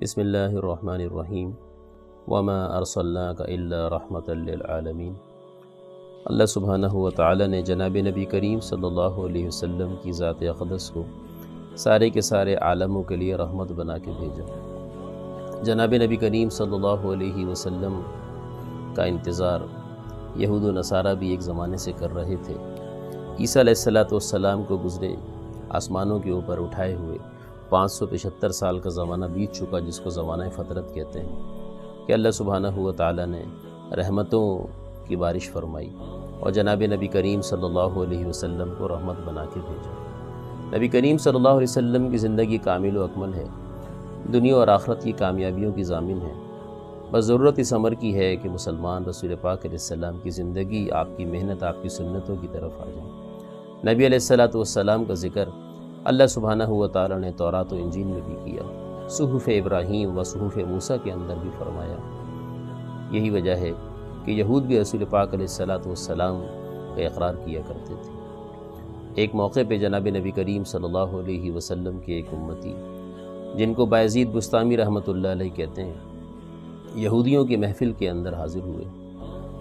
بسم اللہ الرحمن الرحیم وما ارسلناک الا رحمۃ للعالمین۔ اللہ سبحانہ و تعالی نے جناب نبی کریم صلی اللہ علیہ وسلم کی ذات اقدس کو سارے کے سارے عالموں کے لیے رحمت بنا کے بھیجا۔ جناب نبی کریم صلی اللہ علیہ وسلم کا انتظار یہود و نصارہ بھی ایک زمانے سے کر رہے تھے۔ عیسیٰ علیہ السلام کو گزرے آسمانوں کے اوپر اٹھائے ہوئے 575 سال کا زمانہ بیت چکا، جس کو زمانہ فطرت کہتے ہیں، کہ اللہ سبحانہ و تعالی نے رحمتوں کی بارش فرمائی اور جناب نبی کریم صلی اللہ علیہ وسلم کو رحمت بنا کے بھیجا۔ نبی کریم صلی اللہ علیہ وسلم کی زندگی کامل و اکمل ہے، دنیا اور آخرت کی کامیابیوں کی ضامن ہے۔ بس ضرورت اس امر کی ہے کہ مسلمان رسول پاک علیہ السلام کی زندگی، آپ کی محنت، آپ کی سنتوں کی طرف آ جائیں۔ نبی علیہ السلام کا ذکر اللہ سبحانہ و تعالی نے تورات و انجیل میں بھی کیا، صحف ابراہیم و صحف موسیٰ کے اندر بھی فرمایا۔ یہی وجہ ہے کہ یہود بھی رسول پاک علیہ السلام کا اقرار کیا کرتے تھے۔ ایک موقع پہ جناب نبی کریم صلی اللہ علیہ وسلم کے ایک امتی، جن کو بایزید بستامی رحمۃ اللہ علیہ کہتے ہیں، یہودیوں کی محفل کے اندر حاضر ہوئے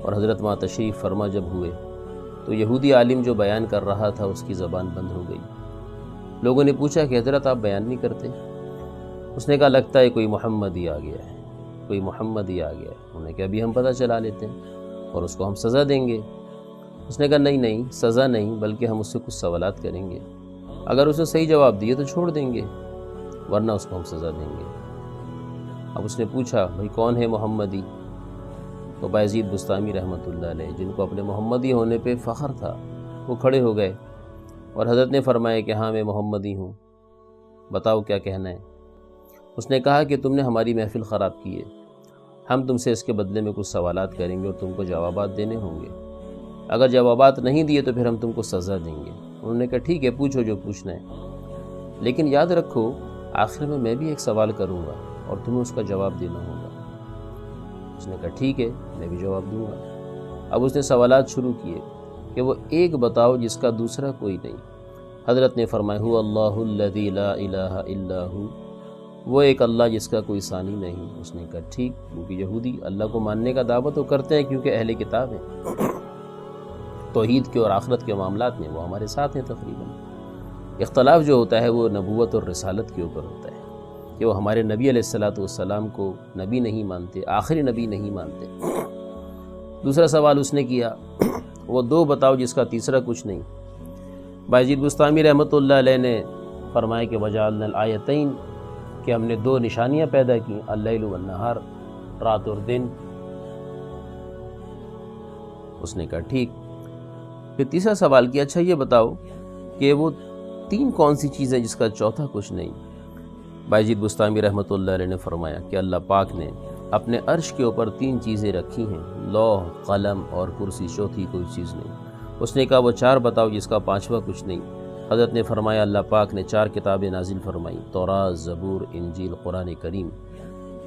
اور حضرت وہاں تشریف فرما جب ہوئے تو یہودی عالم جو بیان کر رہا تھا اس کی زبان بند ہو گئی۔ لوگوں نے پوچھا کہ حضرت آپ بیان نہیں کرتے؟ اس نے کہا لگتا ہے کوئی محمد ہی آ گیا ہے، کوئی محمد ہی آ گیا ہے۔ انہوں نے کہا ابھی ہم پتہ چلا لیتے ہیں اور اس کو ہم سزا دیں گے۔ اس نے کہا نہیں، سزا نہیں، بلکہ ہم اس سے کچھ سوالات کریں گے، اگر اس نے صحیح جواب دیے تو چھوڑ دیں گے، ورنہ اس کو ہم سزا دیں گے۔ اب اس نے پوچھا بھائی کون ہے محمدی؟ تو بایزید بستامی رحمۃ اللہ علیہ، جن کو اپنے محمدی ہونے پہ فخر تھا، وہ کھڑے ہو گئے اور حضرت نے فرمایا کہ ہاں میں محمدی ہوں، بتاؤ کیا کہنا ہے۔ اس نے کہا کہ تم نے ہماری محفل خراب کی ہے، ہم تم سے اس کے بدلے میں کچھ سوالات کریں گے اور تم کو جوابات دینے ہوں گے، اگر جوابات نہیں دیے تو پھر ہم تم کو سزا دیں گے۔ انہوں نے کہا ٹھیک ہے، پوچھو جو پوچھنا ہے، لیکن یاد رکھو آخر میں بھی ایک سوال کروں گا اور تمہیں اس کا جواب دینا ہوگا۔ اس نے کہا ٹھیک ہے، میں بھی جواب دوں گا۔ اب اس نے سوالات شروع کیے کہ وہ ایک بتاؤ جس کا دوسرا کوئی نہیں۔ حضرت نے فرمایا هو اللہ الذی لا الہ الا هو، وہ ایک اللہ جس کا کوئی ثانی نہیں۔ اس نے کہا ٹھیک، کیونکہ یہودی اللہ کو ماننے کا دعویٰ تو کرتے ہیں کیونکہ اہل کتاب ہیں، توحید کے اور آخرت کے معاملات میں وہ ہمارے ساتھ ہیں تقریباً۔ اختلاف جو ہوتا ہے وہ نبوت اور رسالت کے اوپر ہوتا ہے، کہ وہ ہمارے نبی علیہ السلام کو نبی نہیں مانتے، آخری نبی نہیں مانتے۔ دوسرا سوال اس نے کیا، وہ دو بتاؤ جس کا تیسرا کچھ نہیں۔ بایزید بستامی رحمۃ اللہ علیہ نے فرمایا کہ وجعلنا الآیتین، کہ ہم نے دو نشانیاں پیدا کی، اللیل والنہار، رات اور دن۔ اس نے کہا ٹھیک۔ پھر تیسرا سوال کیا، اچھا یہ بتاؤ کہ وہ تین کون سی چیزیں جس کا چوتھا کچھ نہیں؟ بایزید بستامی رحمۃ اللہ علیہ نے فرمایا کہ اللہ پاک نے اپنے عرش کے اوپر تین چیزیں رکھی ہیں، لوح، قلم اور کرسی، چوتھی کوئی چیز نہیں۔ اس نے کہا وہ چار بتاؤ جس کا پانچواں کچھ نہیں۔ حضرت نے فرمایا اللہ پاک نے چار کتابیں نازل فرمائی، تورات، زبور، انجیل، قرآن کریم،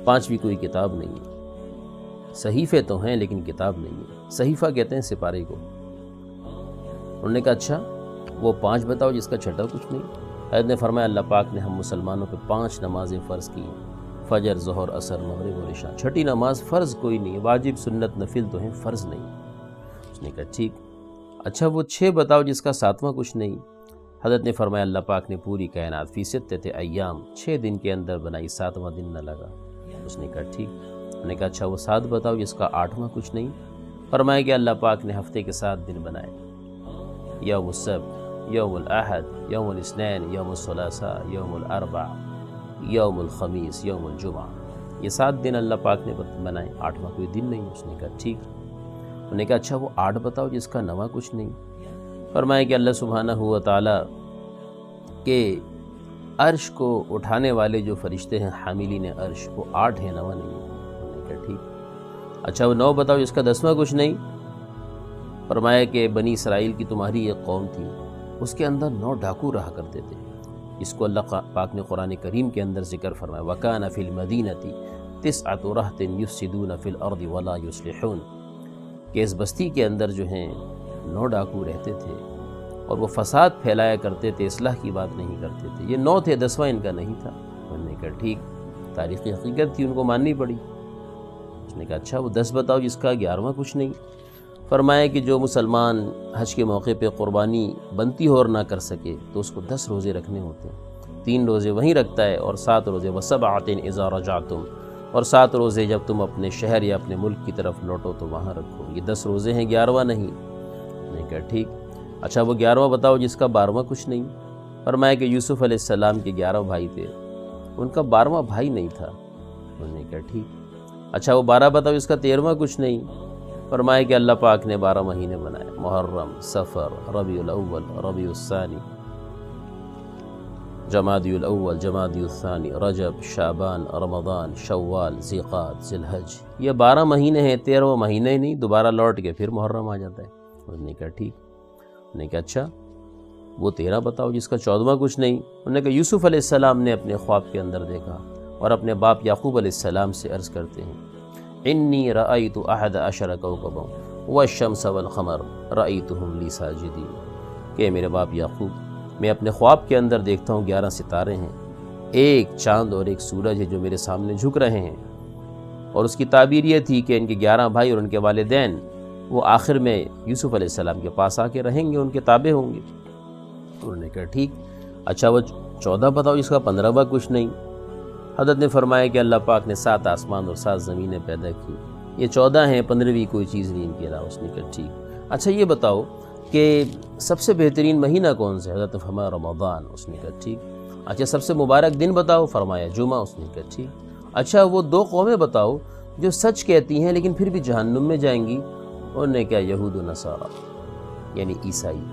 پانچویں کوئی کتاب نہیں ہے۔ صحیفے تو ہیں لیکن کتاب نہیں ہے، صحیفہ کہتے ہیں سپارے کو۔ انہوں نے کہا اچھا وہ پانچ بتاؤ جس کا چھٹا کچھ نہیں۔ حضرت نے فرمایا اللہ پاک نے ہم مسلمانوں پہ 5 نمازیں فرض کی، فجر، ظہر، عصر، مغرب اور عشاء۔ چھٹی نماز فرض کوئی نہیں ہے، واجب، سنت، نفل تو ہیں، فرض نہیں۔ اس نے کہا ٹھیک۔ اچھا وہ 6 بتاؤ جس کا 7واں کچھ نہیں۔ حضرت نے فرمایا اللہ پاک نے پوری کائنات فی 6 ایام، 6 دن کے اندر بنائی، 7واں دن نہ لگا۔ اس نے کہا ٹھیک۔ انہوں نے کہا اچھا وہ 7 بتاؤ جس کا 8واں کچھ نہیں۔ فرمایا کہ اللہ پاک نے ہفتے کے 7 دن بنائے، یوم السبت، یوم الاحد، یوم الاثنین، یوم الثلاثاء، یوم الاربع، یوم الخمیس، یوم الجمعہ۔ یہ 7 دن اللہ پاک نے بنائے، 8واں کوئی دن نہیں۔ اس نے کہا ٹھیک۔ انہوں نے کہا اچھا وہ 8 بتاؤ جس کا 9واں کچھ نہیں۔ فرمایا کہ اللہ سبحانہ و تعالی کے عرش کو اٹھانے والے جو فرشتے ہیں حاملین عرش، وہ 8 ہیں، 9واں نہیں۔ انہوں نے کہا ٹھیک۔ اچھا وہ 9 بتاؤ جس کا 10واں کچھ نہیں۔ فرمایا کہ بنی اسرائیل کی تمہاری ایک قوم تھی، اس کے اندر 9 ڈاکو رہا کرتے تھے، اس کو اللہ پاک نے قرآن کریم کے اندر ذکر فرمایا وَكَانَ فِي الْمَدِينَةِ 9 رَهْطٍ يُفْسِدُونَ فِي الْأَرْضِ وَلَا يُصْلِحُونَ، کہ اس بستی کے اندر جو ہیں 9 ڈاکو رہتے تھے اور وہ فساد پھیلایا کرتے تھے، اصلاح کی بات نہیں کرتے تھے۔ یہ 9 تھے، 10واں ان کا نہیں تھا۔ انہوں نے کہا ٹھیک۔ تاریخی حقیقت تھی، ان کو ماننی پڑی۔ اس نے کہا اچھا وہ 10 بتاؤ جس کا 11واں کچھ نہیں۔ فرمایا کہ جو مسلمان حج کے موقع پہ قربانی بنتی ہو اور نہ کر سکے تو اس کو 10 روزے رکھنے ہوتے ہیں، 3 روزے وہیں رکھتا ہے اور 7 روزے وَسَبْعَةٍ إِذَا رَجَعْتُمْ، اور 7 روزے جب تم اپنے شہر یا اپنے ملک کی طرف لوٹو تو وہاں رکھو۔ یہ 10 روزے ہیں، 11واں نہیں۔ میں نے کہا ٹھیک، اچھا وہ 11واں بتاؤ جس کا 12واں کچھ نہیں۔ فرمایا کہ یوسف علیہ السلام کے 11 بھائی تھے، ان کا 12واں بھائی نہیں تھا۔ انہوں نے کہا ٹھیک، اچھا وہ 12 بتاؤ جس کا 13واں کچھ نہیں۔ فرمایا کہ اللہ پاک نے 12 مہینے بنائے، محرم، صفر، ربیع الاول، ربیع الثانی، جمادی الاول، جمادی الثانی، رجب، شعبان، رمضان، شوال، ذیقعد، ذی الحج۔ یہ 12 مہینے ہیں، 13واں مہینہ ہی نہیں، دوبارہ لوٹ کے پھر محرم آ جاتا ہے۔ انہوں نے کہا ٹھیک۔ انہوں نے کہا اچھا وہ 13 بتاؤ جس کا 14واں کچھ نہیں۔ انہوں نے کہا یوسف علیہ السلام نے اپنے خواب کے اندر دیکھا اور اپنے باپ یعقوب علیہ السلام سے عرض کرتے ہیں انی رأیت 11 کوکبا والشمس والقمر رأیتهم لی ساجدین، کہ میرے باپ یعقوب میں اپنے خواب کے اندر دیکھتا ہوں 11 ستارے ہیں، ایک چاند اور ایک سورج ہے جو میرے سامنے جھک رہے ہیں۔ اور اس کی تعبیر یہ تھی کہ ان کے 11 بھائی اور ان کے والدین وہ آخر میں یوسف علیہ السلام کے پاس آ کے رہیں گے، ان کے تابع ہوں گے۔ انہوں نے کہا ٹھیک، اچھا وہ 14 بتاؤ جس کا 15واں کچھ نہیں۔ حضرت نے فرمایا کہ اللہ پاک نے 7 آسمان اور 7 زمینیں پیدا کی، یہ 14 ہیں، 15ویں کوئی چیز نہیں ان کے علاوہ۔ اس نے کہا ٹھیک، اچھا یہ بتاؤ کہ سب سے بہترین مہینہ کون سا ہے؟ حضرت نے فرمایا رمضان۔ اس نے کہا ٹھیک، اچھا سب سے مبارک دن بتاؤ؟ فرمایا جمعہ۔ اس نے کہا ٹھیک، اچھا وہ 2 قومیں بتاؤ جو سچ کہتی ہیں لیکن پھر بھی جہنم میں جائیں گی؟ انہوں نے کہا یہود و نصارہ، یعنی عیسائی۔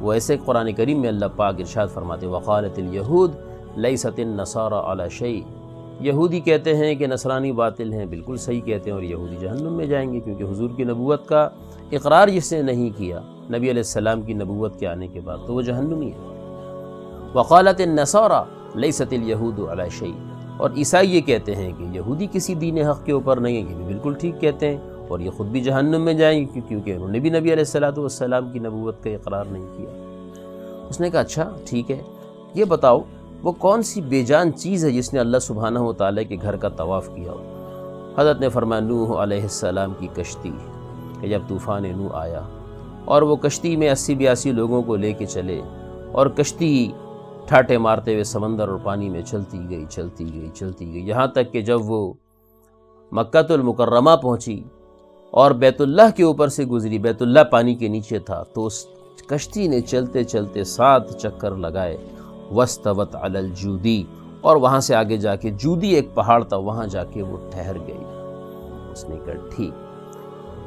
وہ ایسے قرآن کریم میں اللہ پاک ارشاد فرماتے وقالت الیہود لیست النصارى علی شیء، یہودی کہتے ہیں کہ نصرانی باطل ہیں، بالکل صحیح کہتے ہیں، اور یہودی جہنم میں جائیں گے، کیونکہ حضور کی نبوت کا اقرار جس نے نہیں کیا نبی علیہ السلام کی نبوت کے آنے کے بعد تو وہ جہنمی ہے۔ وقالت النصارى لیست الیہود علی شیء، اور عیسائی یہ کہتے ہیں کہ یہودی کسی دین حق کے اوپر نہیں ہے، یہ بھی بالکل ٹھیک کہتے ہیں، اور یہ خود بھی جہنم میں جائیں گے کیونکہ انہوں نے بھی نبی علیہ السلام کی نبوت کا اقرار نہیں کیا۔ اس نے کہا اچھا ٹھیک ہے، یہ بتاؤ وہ کون سی بے جان چیز ہے جس نے اللہ سبحانہ و تعالیٰ کے گھر کا طواف کیا ہو؟ حضرت نے فرمایا نوح علیہ السلام کی کشتی، کہ جب طوفان نوح آیا اور وہ کشتی میں 80-82 لوگوں کو لے کے چلے، اور کشتی ٹھاٹے مارتے ہوئے سمندر اور پانی میں چلتی گئی چلتی گئی چلتی گئی، یہاں تک کہ جب وہ مکہ المکرمہ پہنچی اور بیت اللہ کے اوپر سے گزری، بیت اللہ پانی کے نیچے تھا، تو اس کشتی نے چلتے چلتے 7 چکر لگائے، وَاسْتَوَتْ عَلَى الْجُودِي، اور وہاں سے آگے جا کے جودی ایک پہاڑ تھا، وہاں جا کے وہ ٹھہر گئی۔ اس نے کہا ٹھیک،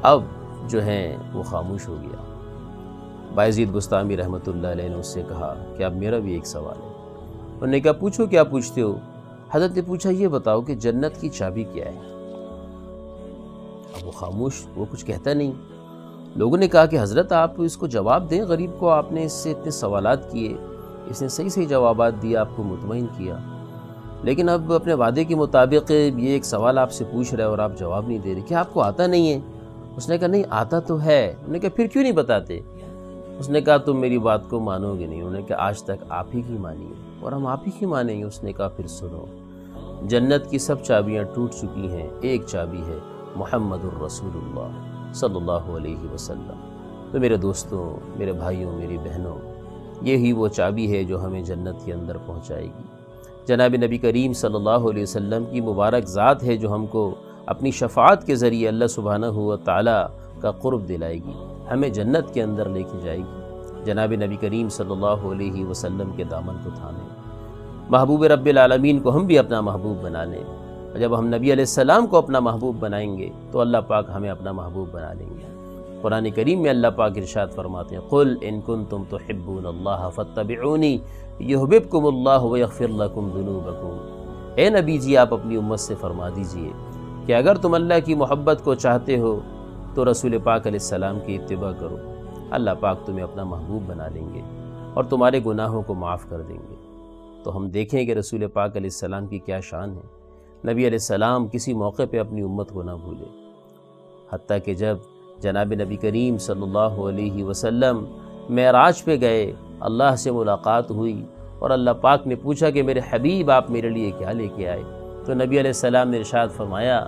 اب جو ہے وہ خاموش ہو گیا۔ بایزید بستامی رحمۃ اللہ علیہ نے اس سے کہا کہ اب میرا بھی ایک سوال ہے۔ انہوں نے کہا پوچھو، کیا پوچھتے ہو؟ حضرت نے پوچھا یہ بتاؤ کہ جنت کی چابی کیا ہے؟ اب وہ خاموش، وہ کچھ کہتا نہیں۔ لوگوں نے کہا کہ حضرت آپ اس کو جواب دیں، غریب کو آپ نے اس سے اتنے سوالات کیے، اس نے صحیح جوابات دیے، آپ کو مطمئن کیا، لیکن اب اپنے وعدے کے مطابق یہ ایک سوال آپ سے پوچھ رہے اور آپ جواب نہیں دے رہے، کیا آپ کو آتا نہیں ہے؟ اس نے کہا نہیں آتا تو ہے۔ انہوں نے کہا پھر کیوں نہیں بتاتے؟ اس نے کہا تم میری بات کو مانو گے نہیں۔ انہوں نے کہا آج تک آپ ہی کی مانی ہے اور ہم آپ ہی کی مانیں گے۔ اس نے کہا پھر سنو، جنت کی سب چابیاں ٹوٹ چکی ہیں، ایک چابی ہے محمد الرسول اللہ صلی اللہ علیہ وسلم۔ تو میرے دوستوں، میرے بھائیوں، میری بہنوں، یہی وہ چابی ہے جو ہمیں جنت کے اندر پہنچائے گی۔ جناب نبی کریم صلی اللہ علیہ وسلم کی مبارک ذات ہے جو ہم کو اپنی شفاعت کے ذریعے اللہ سبحانہ و تعالیٰ کا قرب دلائے گی، ہمیں جنت کے اندر لے کے جائے گی۔ جناب نبی کریم صلی اللہ علیہ وسلم کے دامن کو تھامیں، محبوب رب العالمین کو ہم بھی اپنا محبوب بنا لیں، اور جب ہم نبی علیہ السلام کو اپنا محبوب بنائیں گے تو اللہ پاک ہمیں اپنا محبوب بنا لیں گے۔ قرآن کریم میں اللہ پاک ارشاد فرماتے ہیں قل ان کنتم تحبون اللہ فاتبعونی یحببکم اللہ ویغفر لکم ذنوبکم۔ اے نبی جی آپ اپنی امت سے فرما دیجئے کہ اگر تم اللہ کی محبت کو چاہتے ہو تو رسول پاک علیہ السلام کی اتباع کرو، اللہ پاک تمہیں اپنا محبوب بنا لیں گے اور تمہارے گناہوں کو معاف کر دیں گے۔ تو ہم دیکھیں کہ رسول پاک علیہ السلام کی کیا شان ہے۔ نبی علیہ السلام کسی موقع پہ اپنی امت کو نہ بھولے، حتیٰ کہ جب جناب نبی کریم صلی اللہ علیہ وسلم معراج پہ گئے، اللہ سے ملاقات ہوئی اور اللہ پاک نے پوچھا کہ میرے حبیب آپ میرے لیے کیا لے کے آئے؟ تو نبی علیہ السلام نے ارشاد فرمایا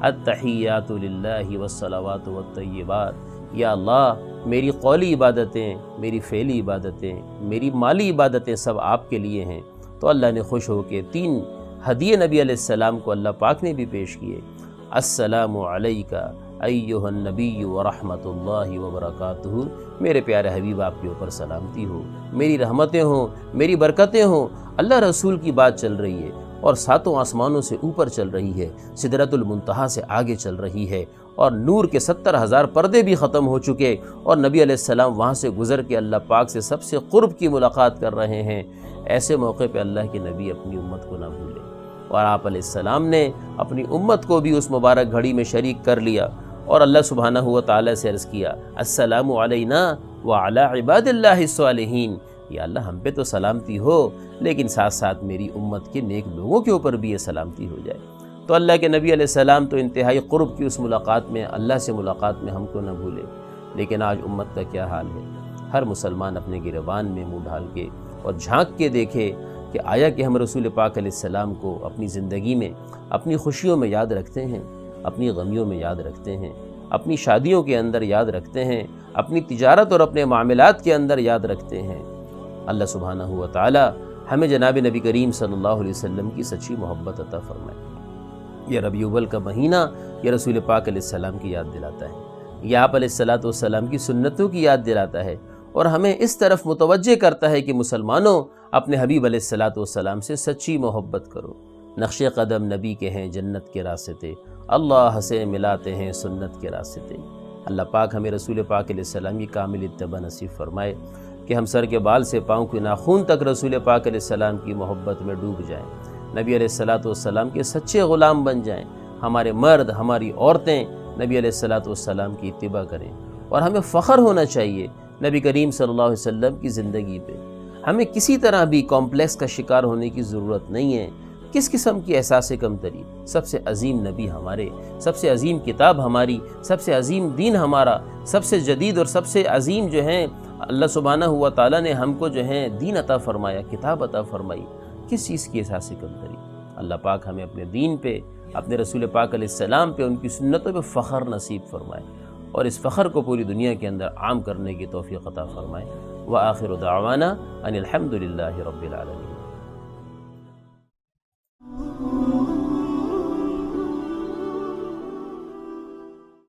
التحیات للہ والصلوات والطیبات، یا اللہ میری قولی عبادتیں، میری فعلی عبادتیں، میری مالی عبادتیں سب آپ کے لیے ہیں۔ تو اللہ نے خوش ہو کے 3 ہدیے نبی علیہ السلام کو اللہ پاک نے بھی پیش کیے۔ السلام علیکہ ایہا النبی ورحمۃ اللہ وبرکاتہ، میرے پیارے حبیب آپ کے اوپر سلامتی ہو، میری رحمتیں ہوں، میری برکتیں ہوں۔ اللہ رسول کی بات چل رہی ہے اور 7 آسمانوں سے اوپر چل رہی ہے، سدرۃ المنتہا سے آگے چل رہی ہے، اور نور کے 70,000 پردے بھی ختم ہو چکے، اور نبی علیہ السلام وہاں سے گزر کے اللہ پاک سے سب سے قرب کی ملاقات کر رہے ہیں۔ ایسے موقع پہ اللہ کے نبی اپنی امت کو نہ بھولے، اور آپ علیہ السلام نے اپنی امت کو بھی اس مبارک گھڑی میں شریک کر لیا، اور اللہ سبحانہ و تعالیٰ سے عرض کیا السلام علینا وعلی عباد اللہ الصالحین، یا اللہ ہم پہ تو سلامتی ہو، لیکن ساتھ ساتھ میری امت کے نیک لوگوں کے اوپر بھی یہ سلامتی ہو جائے۔ تو اللہ کے نبی علیہ السلام تو انتہائی قرب کی اس ملاقات میں، اللہ سے ملاقات میں ہم کو نہ بھولے، لیکن آج امت کا کیا حال ہے؟ ہر مسلمان اپنے گریبان میں منہ ڈال کے اور جھانک کے دیکھے کہ آیا کہ ہم رسول پاک علیہ السلام کو اپنی زندگی میں، اپنی خوشیوں میں یاد رکھتے ہیں، اپنی غمیوں میں یاد رکھتے ہیں، اپنی شادیوں کے اندر یاد رکھتے ہیں، اپنی تجارت اور اپنے معاملات کے اندر یاد رکھتے ہیں۔ اللہ سبحانہ و تعالی ہمیں جناب نبی کریم صلی اللہ علیہ وسلم کی سچی محبت عطا فرمائے۔ یہ ربیع الاول کا مہینہ یہ رسول پاک علیہ السلام کی یاد دلاتا ہے، یہ آپ علیہ السلام کی سنتوں کی یاد دلاتا ہے، اور ہمیں اس طرف متوجہ کرتا ہے کہ مسلمانوں اپنے حبیب علیہ السلام سے سچی محبت کرو۔ نقش قدم نبی کے ہیں جنت کے راستے، اللہ سے ملاتے ہیں سنت کے راستے۔ اللہ پاک ہمیں رسول پاک علیہ السلام کی کامل اتباع نصیب فرمائے کہ ہم سر کے بال سے پاؤں کے ناخن تک رسول پاک علیہ السلام کی محبت میں ڈوب جائیں، نبی علیہ السلام کے سچے غلام بن جائیں، ہمارے مرد ہماری عورتیں نبی علیہ السلام کی اتباع کریں، اور ہمیں فخر ہونا چاہیے نبی کریم صلی اللہ علیہ وسلم کی زندگی پہ۔ ہمیں کسی طرح بھی کمپلیکس کا شکار ہونے کی ضرورت نہیں ہے، کس قسم کی احساس کمتری۔ سب سے عظیم نبی ہمارے، سب سے عظیم کتاب ہماری، سب سے عظیم دین ہمارا، سب سے جدید اور سب سے عظیم جو ہیں اللہ سبحانہ و تعالیٰ نے ہم کو جو ہے دین عطا فرمایا، کتاب عطا فرمائی، کس چیز کی احساس کمتری؟ اللہ پاک ہمیں اپنے دین پہ، اپنے رسول پاک علیہ السلام پہ، ان کی سنتوں پہ فخر نصیب فرمائے، اور اس فخر کو پوری دنیا کے اندر عام کرنے کی توفیق عطا فرمائے۔ وآخر دعوانا ان الحمد للہ رب العالمین۔